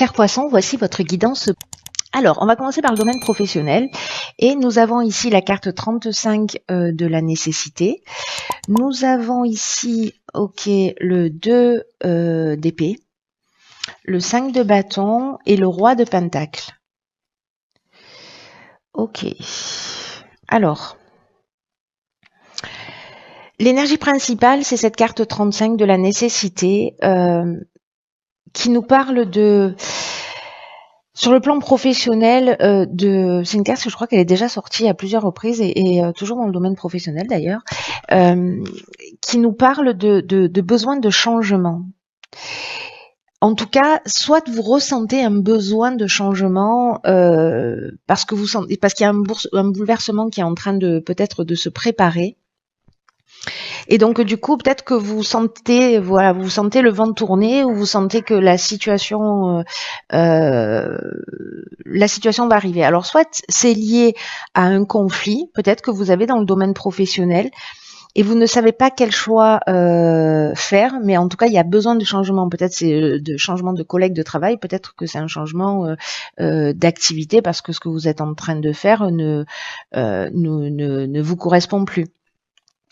Chers poissons, voici votre guidance. Alors, on va commencer par le domaine professionnel et nous avons ici la carte 35 de la nécessité. Nous avons ici, le 2 d'épée, le 5 de bâton et le roi de pentacle. Ok. Alors, l'énergie principale, c'est cette carte 35 de la nécessité qui nous parle de... Sur le plan professionnel, c'est une carte que je crois qu'elle est déjà sortie à plusieurs reprises et toujours dans le domaine professionnel d'ailleurs, qui nous parle de besoin de changement. En tout cas, soit vous ressentez un besoin de changement parce qu'il y a un bouleversement qui est en train de peut-être de se préparer. Et donc du coup, peut-être que vous sentez le vent tourner, ou vous sentez que la situation va arriver. Alors soit c'est lié à un conflit, peut-être que vous avez dans le domaine professionnel et vous ne savez pas quel choix faire, mais en tout cas il y a besoin de changement. Peut-être c'est de changement de collègue de travail, peut-être que c'est un changement d'activité parce que ce que vous êtes en train de faire ne vous correspond plus.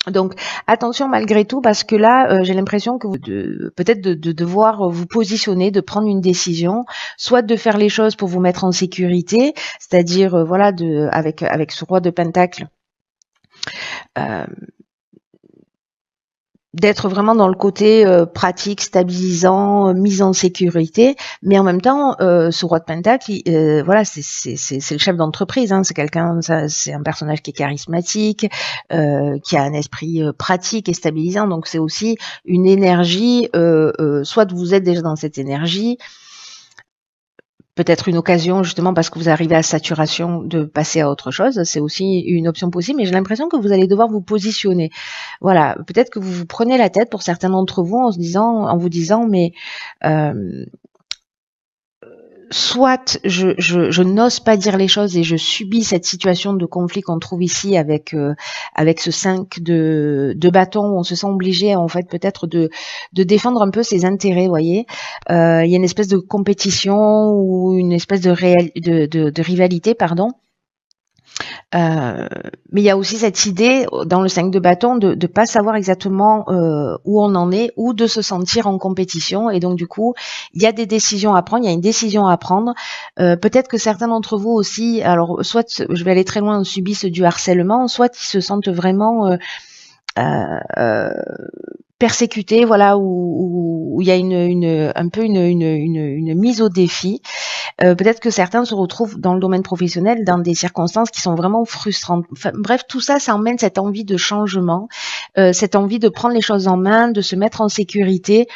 Donc attention malgré tout, parce que là j'ai l'impression que peut-être de devoir vous positionner, de prendre une décision, soit de faire les choses pour vous mettre en sécurité, c'est-à-dire avec ce roi de pentacle, d'être vraiment dans le côté pratique, stabilisant, mise en sécurité, mais en même temps, ce roi de pentacle, c'est le chef d'entreprise, hein, c'est un personnage qui est charismatique, qui a un esprit pratique et stabilisant, donc c'est aussi une énergie, soit vous êtes déjà dans cette énergie, peut-être une occasion justement parce que vous arrivez à saturation de passer à autre chose, c'est aussi une option possible, mais j'ai l'impression que vous allez devoir vous positionner. Voilà, peut-être que vous vous prenez la tête pour certains d'entre vous en vous disant mais soit je n'ose pas dire les choses et je subis cette situation de conflit qu'on trouve ici avec ce 5 de bâton, où on se sent obligé en fait peut-être de défendre un peu ses intérêts, vous voyez. Il y a une espèce de compétition ou une espèce de rivalité, pardon. Mais il y a aussi cette idée dans le 5 de bâton de pas savoir exactement où on en est, ou de se sentir en compétition, et donc du coup il y a des décisions à prendre, il y a une décision à prendre. Peut-être que certains d'entre vous aussi, alors soit je vais aller très loin, subissent du harcèlement, soit ils se sentent vraiment persécutés, voilà, où il y a un peu une mise au défi. Peut-être que certains se retrouvent dans le domaine professionnel dans des circonstances qui sont vraiment frustrantes. Enfin, bref, tout ça, ça emmène cette envie de changement, cette envie de prendre les choses en main, de se mettre en sécurité.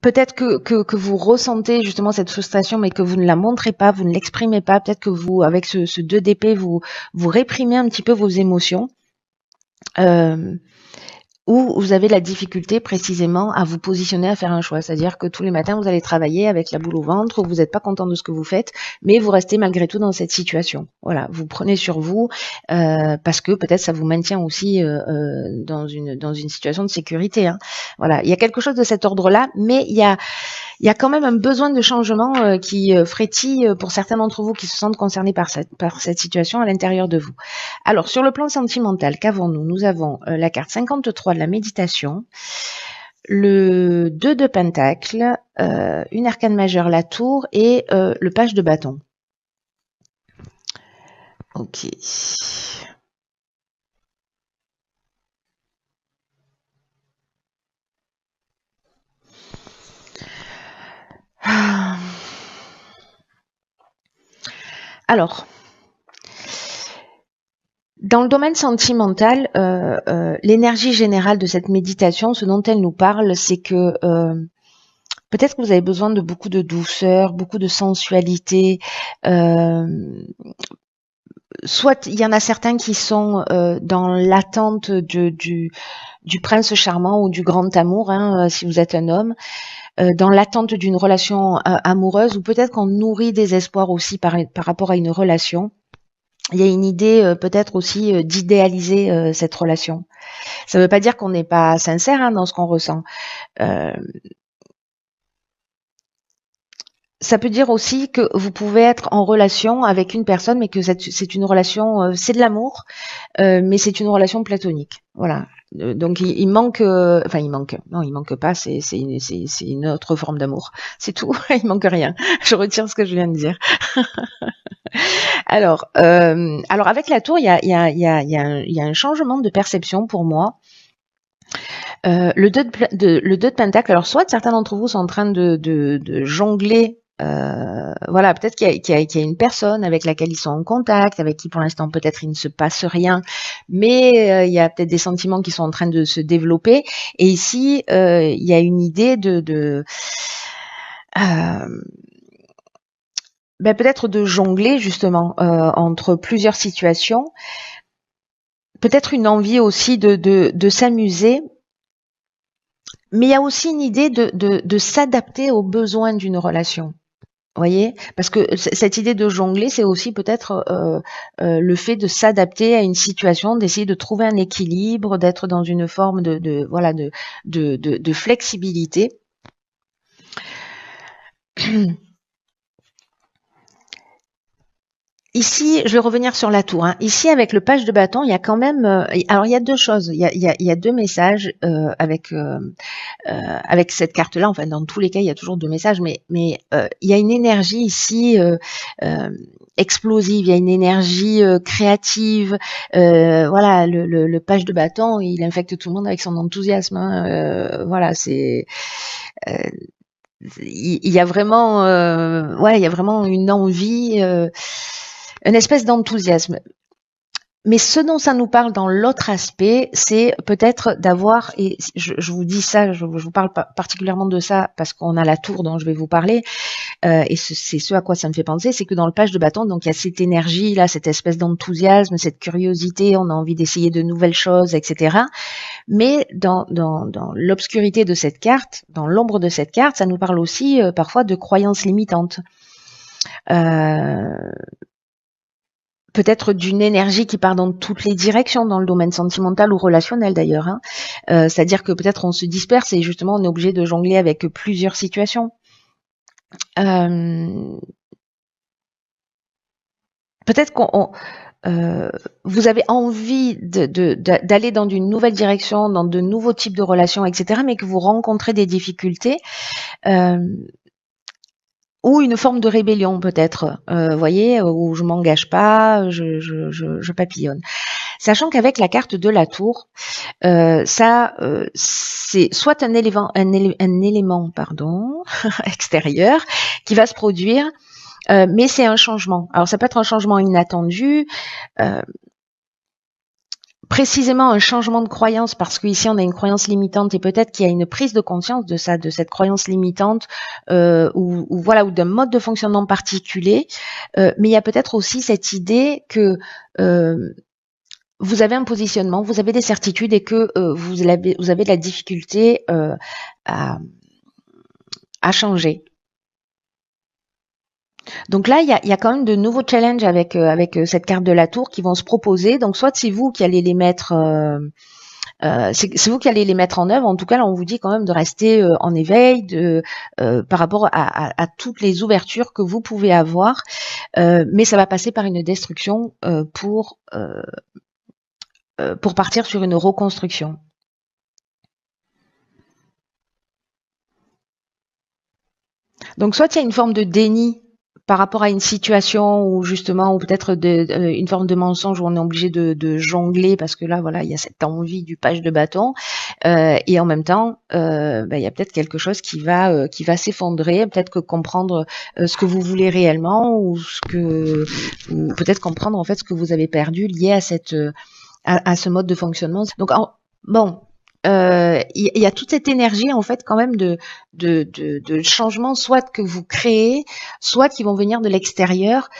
Peut-être que vous ressentez justement cette frustration, mais que vous ne la montrez pas, vous ne l'exprimez pas. Peut-être que vous, avec ce 2 d'épée, vous réprimez un petit peu vos émotions. Où vous avez la difficulté précisément à vous positionner, à faire un choix. C'est-à-dire que tous les matins, vous allez travailler avec la boule au ventre, où vous n'êtes pas content de ce que vous faites, mais vous restez malgré tout dans cette situation. Voilà, vous prenez sur vous parce que peut-être ça vous maintient aussi dans une situation de sécurité, hein. Voilà, il y a quelque chose de cet ordre-là, mais il y a quand même un besoin de changement qui frétille pour certains d'entre vous qui se sentent concernés par cette situation à l'intérieur de vous. Alors, sur le plan sentimental, qu'avons-nous? Nous avons la carte 53 de la méditation, le 2 de pentacle, une arcane majeure, la tour, et le page de bâton. Ok. Alors, dans le domaine sentimental, l'énergie générale de cette méditation, ce dont elle nous parle, c'est que peut-être que vous avez besoin de beaucoup de douceur, beaucoup de sensualité. Soit il y en a certains qui sont dans l'attente du prince charmant ou du grand amour, hein, si vous êtes un homme, dans l'attente d'une relation amoureuse, ou peut-être qu'on nourrit des espoirs aussi par rapport à une relation. Il y a une idée peut-être aussi d'idéaliser cette relation. Ça ne veut pas dire qu'on n'est pas sincère, hein, dans ce qu'on ressent. ça peut dire aussi que vous pouvez être en relation avec une personne, mais que c'est une relation, c'est de l'amour, mais c'est une relation platonique. Voilà. Donc il manque, enfin il manque, non il manque pas, c'est une autre forme d'amour. C'est tout, il manque rien. Je retire ce que je viens de dire. Alors avec la tour, il y a un changement de perception pour moi. Le 2 de pentacle. Alors soit certains d'entre vous sont en train de jongler. Voilà, peut-être qu'il y a une personne avec laquelle ils sont en contact, avec qui pour l'instant peut-être il ne se passe rien, mais il y a peut-être des sentiments qui sont en train de se développer. Et ici, il y a une idée peut-être de jongler justement entre plusieurs situations. Peut-être une envie aussi de s'amuser. Mais il y a aussi une idée de s'adapter aux besoins d'une relation. Voyez, parce que cette idée de jongler, c'est aussi peut-être le fait de s'adapter à une situation, d'essayer de trouver un équilibre, d'être dans une forme voilà de flexibilité. Ici, je vais revenir sur la tour. Hein. Ici, avec le page de bâton, il y a quand même. Alors, il y a deux choses. Il y a deux messages avec cette carte-là. Enfin, dans tous les cas, il y a toujours deux messages, mais il y a une énergie ici explosive. Il y a une énergie créative. Voilà, le page de bâton, il infecte tout le monde avec son enthousiasme. Hein. Voilà, c'est. Il y a vraiment, il y a vraiment une envie. Une espèce d'enthousiasme. Mais ce dont ça nous parle dans l'autre aspect, c'est peut-être d'avoir, et je vous dis ça, je vous parle particulièrement de ça parce qu'on a la tour dont je vais vous parler, et c'est ce à quoi ça me fait penser, c'est que dans le page de bâton, donc il y a cette énergie là, cette espèce d'enthousiasme, cette curiosité, on a envie d'essayer de nouvelles choses, etc. Mais dans l'obscurité de cette carte, dans l'ombre de cette carte, ça nous parle aussi parfois de croyances limitantes. Peut-être d'une énergie qui part dans toutes les directions, dans le domaine sentimental ou relationnel d'ailleurs. Hein. C'est-à-dire que peut-être on se disperse et justement on est obligé de jongler avec plusieurs situations. Peut-être qu'on vous avez envie d'aller dans une nouvelle direction, dans de nouveaux types de relations, etc., mais que vous rencontrez des difficultés. Ou une forme de rébellion peut-être, voyez, où je m'engage pas, je papillonne. Sachant qu'avec la carte de la tour, c'est soit un élément extérieur qui va se produire, mais c'est un changement. Alors ça peut être un changement inattendu, précisément un changement de croyance, parce qu'ici on a une croyance limitante et peut-être qu'il y a une prise de conscience de ça, de cette croyance limitante ou d'un mode de fonctionnement particulier, mais il y a peut-être aussi cette idée que vous avez un positionnement, vous avez des certitudes et que vous avez de la difficulté à changer. Donc là, il y a quand même de nouveaux challenges avec cette carte de la tour qui vont se proposer. Donc soit c'est vous qui allez les mettre, c'est vous qui allez les mettre en œuvre. En tout cas, là, on vous dit quand même de rester en éveil par rapport à toutes les ouvertures que vous pouvez avoir. Mais ça va passer par une destruction pour partir sur une reconstruction. Donc soit il y a une forme de déni par rapport à une situation ou justement, ou peut-être une forme de mensonge où on est obligé de jongler parce que là, voilà, il y a cette envie du page de bâton et en même temps, il y a peut-être quelque chose qui va s'effondrer, peut-être que comprendre ce que vous voulez réellement ou peut-être comprendre en fait ce que vous avez perdu lié à cette à ce mode de fonctionnement. Donc il y a toute cette énergie en fait quand même de changement, soit que vous créez, soit qui vont venir de l'extérieur,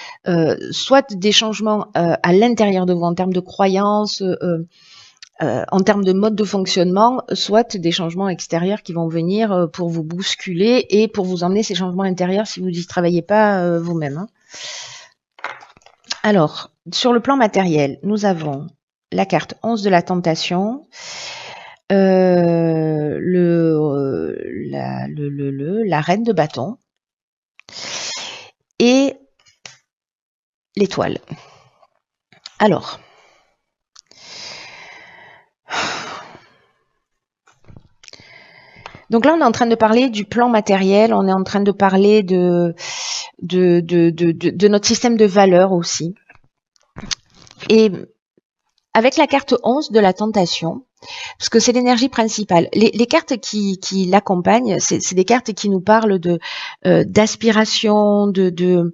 soit des changements à l'intérieur de vous en termes de croyances, en termes de mode de fonctionnement, soit des changements extérieurs qui vont venir pour vous bousculer et pour vous emmener ces changements intérieurs si vous n'y travaillez pas vous-même. Hein. Alors, sur le plan matériel, nous avons la carte 11 de la tentation, la reine de bâton, et l'étoile. Alors, donc là, on est en train de parler du plan matériel, on est en train de parler de notre système de valeurs aussi. Et avec la carte 11 de la tentation, parce que c'est l'énergie principale, les cartes qui l'accompagnent, c'est des cartes qui nous parlent d'aspiration, de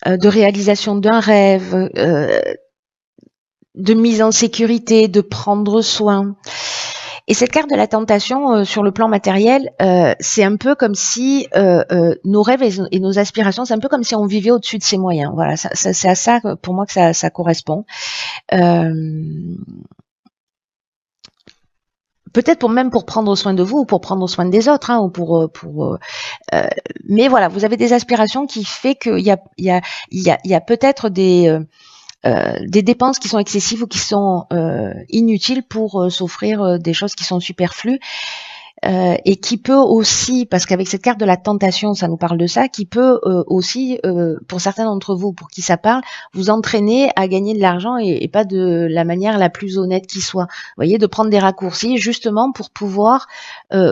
réalisation d'un rêve, de mise en sécurité, de prendre soin. Et cette carte de la tentation, sur le plan matériel, c'est un peu comme si nos rêves et nos aspirations, c'est un peu comme si on vivait au-dessus de ses moyens. Voilà, c'est à ça pour moi que ça correspond. Peut-être pour prendre soin de vous ou pour prendre soin des autres, hein, ou mais voilà, vous avez des aspirations qui fait qu'il y a peut-être des dépenses qui sont excessives ou qui sont inutiles pour s'offrir des choses qui sont superflues, et qui peut aussi, parce qu'avec cette carte de la tentation, ça nous parle de ça, qui peut aussi, pour certains d'entre vous, pour qui ça parle, vous entraîner à gagner de l'argent et pas de la manière la plus honnête qui soit. Vous voyez, de prendre des raccourcis justement pour pouvoir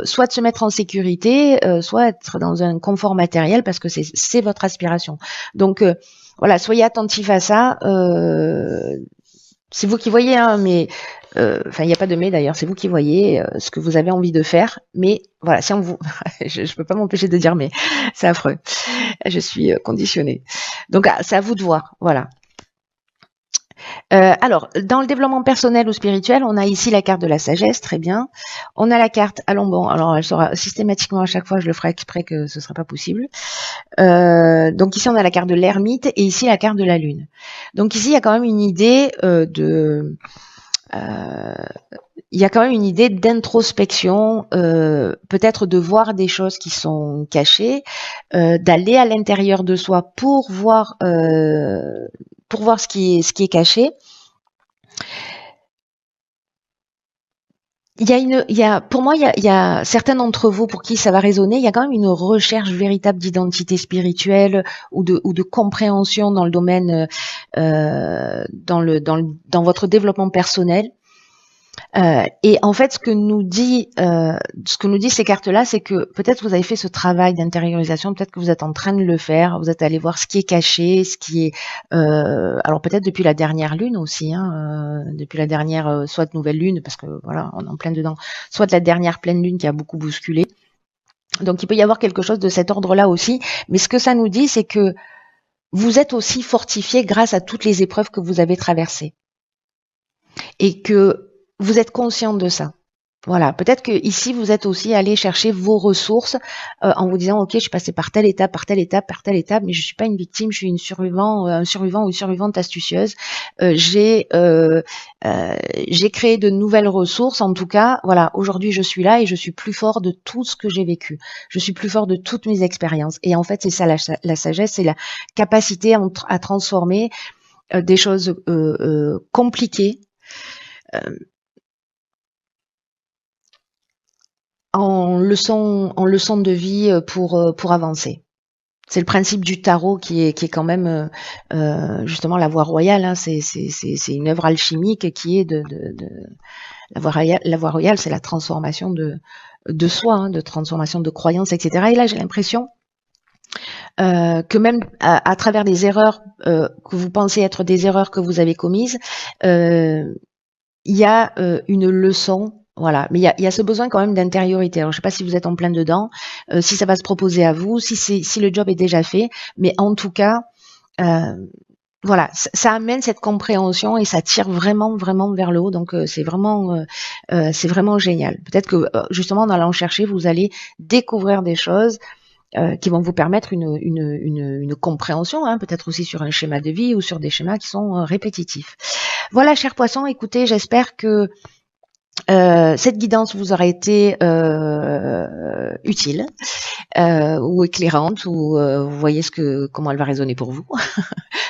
soit de se mettre en sécurité, soit être dans un confort matériel parce que c'est votre aspiration. Donc voilà, soyez attentifs à ça. C'est vous qui voyez, hein, mais enfin, il n'y a pas de mais d'ailleurs, c'est vous qui voyez ce que vous avez envie de faire. Mais voilà, si on vous, je peux pas m'empêcher de dire mais, c'est affreux. Je suis conditionnée. Donc c'est à vous de voir. Voilà. Alors, dans le développement personnel ou spirituel, on a ici la carte de la sagesse, très bien. On a la carte, allons bon, alors elle sera systématiquement à chaque fois, je le ferai exprès que ce ne sera pas possible. Donc ici, on a la carte de l'ermite et ici la carte de la lune. Donc ici, il y a quand même une idée il y a quand même une idée d'introspection, peut-être de voir des choses qui sont cachées, d'aller à l'intérieur de soi pour voir ce qui est caché. Pour moi, il y a certains d'entre vous pour qui ça va résonner. Il y a quand même une recherche véritable d'identité spirituelle ou de compréhension dans le domaine, dans votre développement personnel. Et en fait, ce que nous dit ces cartes-là, c'est que peut-être vous avez fait ce travail d'intériorisation, peut-être que vous êtes en train de le faire, vous êtes allé voir ce qui est caché, ce qui est, alors peut-être depuis la dernière lune aussi, hein, depuis la dernière, soit de nouvelle lune, parce que voilà, on est en plein dedans, soit de la dernière pleine lune qui a beaucoup bousculé. Donc il peut y avoir quelque chose de cet ordre-là aussi, mais ce que ça nous dit, c'est que vous êtes aussi fortifié grâce à toutes les épreuves que vous avez traversées. Et que vous êtes conscient de ça. Voilà, peut-être que ici vous êtes aussi allé chercher vos ressources en vous disant ok, je suis passé par telle étape, mais je suis pas une victime, je suis un survivant ou une survivante astucieuse. J'ai créé de nouvelles ressources. En tout cas, voilà, aujourd'hui je suis là et je suis plus fort de tout ce que j'ai vécu. Je suis plus fort de toutes mes expériences. Et en fait, c'est ça la sagesse, c'est la capacité à transformer des choses compliquées en leçon de vie pour avancer. C'est le principe du tarot qui est quand même justement la voie royale. Hein, c'est une œuvre alchimique qui est de la voie royale, c'est la transformation de soi, hein, de transformation de croyances, etc. Et là, j'ai l'impression que même à travers les erreurs que vous pensez être des erreurs que vous avez commises, il y a une leçon. Voilà, mais il y a ce besoin quand même d'intériorité. Alors, je sais pas si vous êtes en plein dedans, si ça va se proposer à vous, si le job est déjà fait, mais en tout cas, voilà, ça amène cette compréhension et ça tire vraiment, vraiment vers le haut. Donc, c'est vraiment génial. Peut-être que justement, en allant chercher, vous allez découvrir des choses qui vont vous permettre une compréhension, hein, peut-être aussi sur un schéma de vie ou sur des schémas qui sont répétitifs. Voilà, chers poissons, écoutez, j'espère que cette guidance vous aura été utile ou éclairante, ou vous voyez comment elle va résonner pour vous,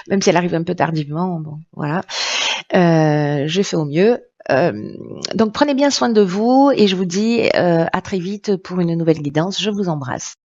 même si elle arrive un peu tardivement. Bon, voilà, je fais au mieux. Donc prenez bien soin de vous et je vous dis à très vite pour une nouvelle guidance. Je vous embrasse.